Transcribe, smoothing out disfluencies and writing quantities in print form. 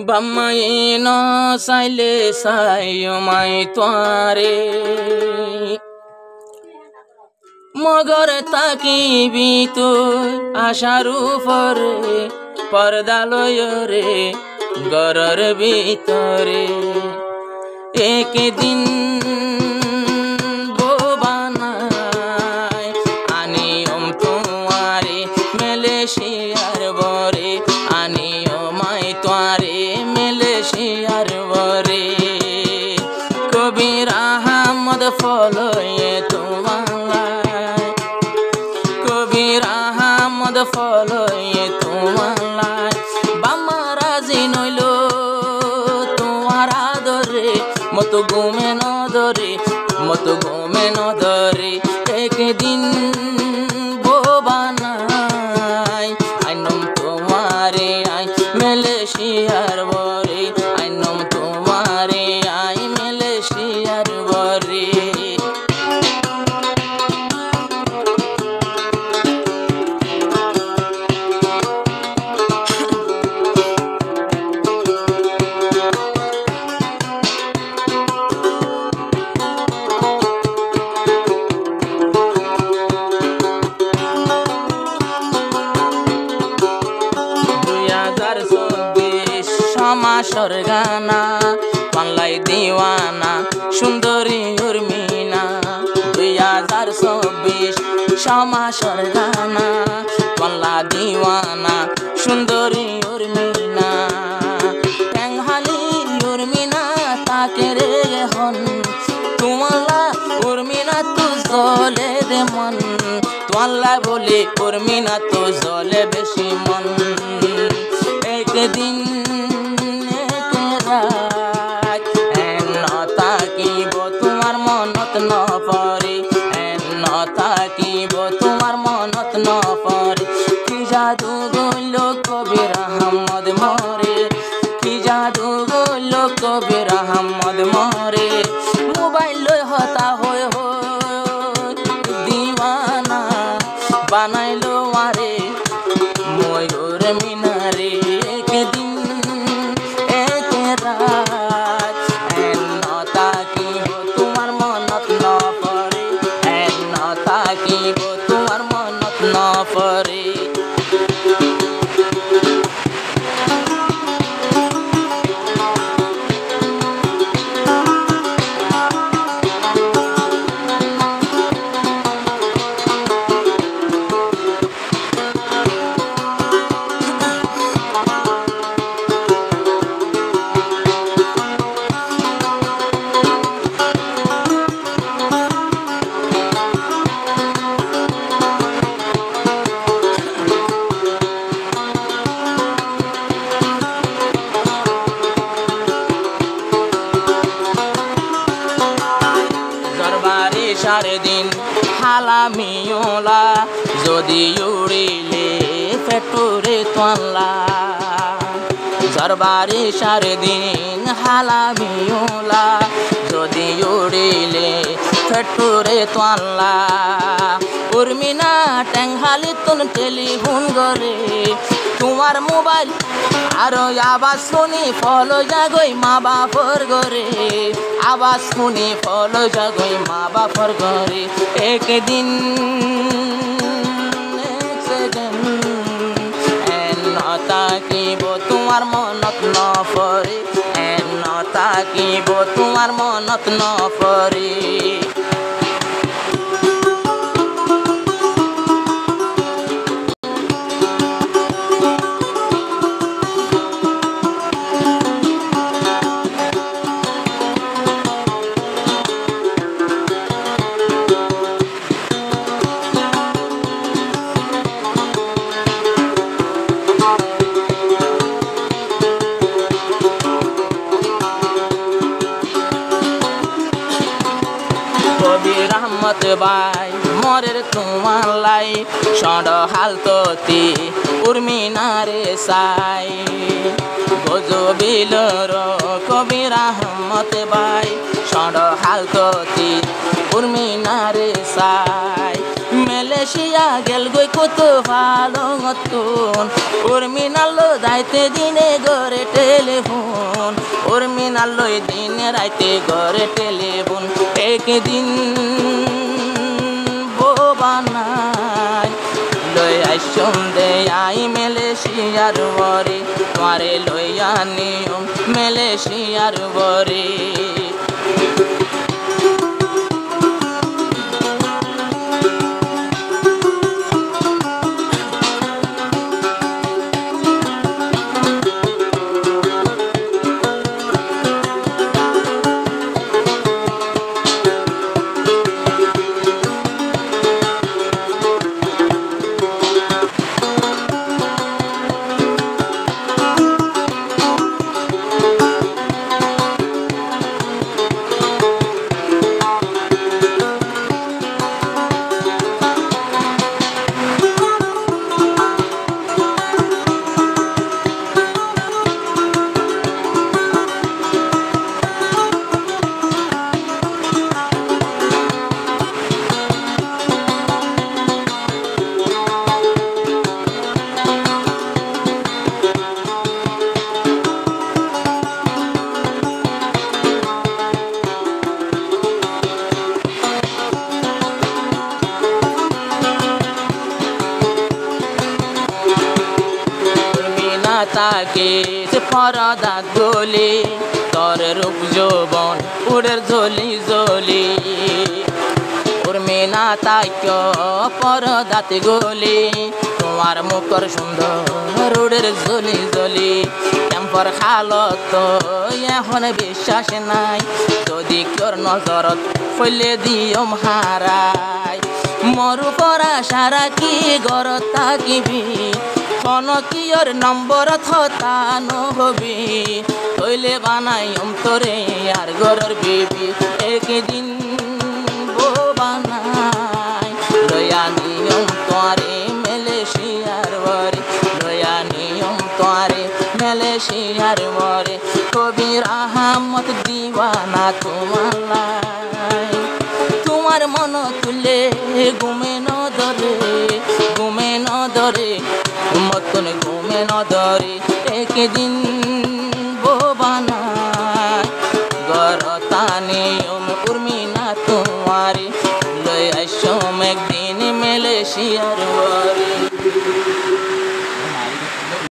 Bamai no saile sayo mai tuare Mogore taki bitu asharu fore Pardalo yore gorar bitore Ek din bobanai Aniyom tuare meleshiyar bore Aniyomai tuare meleshiyar bore Kabir Ahmad folloye tumalai Kabir Ahmad folloye tumalai Bamarazi noilo tuara dore Moto gume no dore Ek din bobanai Ainom tumare ai meleshiyar bore Ainom tumare ai meleshiyar bore Sorgana Panlai diwana Sundari Urmina 2024 Shama Sorgana Panla diwana Sundari Urmina Tenghali Urmina Takere hon Tumala Urmina tu zole de mon Tualla bole Urmina tu zole beshi mon Ek din তোমার মনত ন পরে কি জাদু গইলো কবির আহমদ মরে কি জাদু গইলো কবির আহমদ মরে মোবাইল লই হতা হই দিওয়ানা বানাইলো আরে ময়ূর মিনারে একদিন এক রাত নতা কি তোমার মনত ন পরে নতা কি তোমার মনত ন পরে সারে দিন হালামিওলা যদি উড়িলে পেটুরে তোলা জরবারে সারে দিন হালামিওলা যদি উড়িলে পেটুরে তোলা উর্মিনা টেংহালি তুন টেলিফোন করে তোমার মোবাইল আরো আওয়াজ শুনি ফলো জাগই মা বাপর ঘরে আওয়াজ শুনি ফলো জাগই মা বাপর ঘরে একদিন তাকিব তোমার মনত ন পরে তাকিব তোমার মনত ন পরে রহমত ভাই মরের তোমার লাই সড হালততি উর্মিনারে সাই গজবিলর কবির রহমত ভাই সড হালততি উর্মিনারে সাই মেলে বসিয়া গেল গই কত ভালো মতন উর্মিনালো যাইতে দিনে ঘরে টেলিফোন উর্মিনালো দিনে রাইতে ঘরে টেলিফোন একদিন বানাই লই আই সন্ধে আই মালয়েশিয়ার বরে তোমারে লইয়া নিয়ম মালয়েশিয়ার বরে তাকে পরদা গলি তোর রূপ যৌবন উড়ের ঝলি ঝলি উর্মিনা তাক পরদাতে গলি তোমার মুখর সুন্দর উড়ের ঝলি ঝলি কেম্পর হালত এখন বিশ্বাস নাই যদি তোর নজরত ফলে দিও হারাই মরু পরা সারা কি ঘর থাকিবি কনকিয়র নম্বর থতা নহবি হইলে বানাই অন্তরে আর ঘরের বিবি একদিন বানাই লয়া নিয়ম তোরে মালয়েশিয়ার বরে লয়া নিয়ম তোরে মালয়েশিয়ার বরে কবির আহমদ দিওয়ানা তোমার মন তুলে ঘুমে ন ধরে মতন ঘুমে ন ধরে একদিন বানাই গরতানি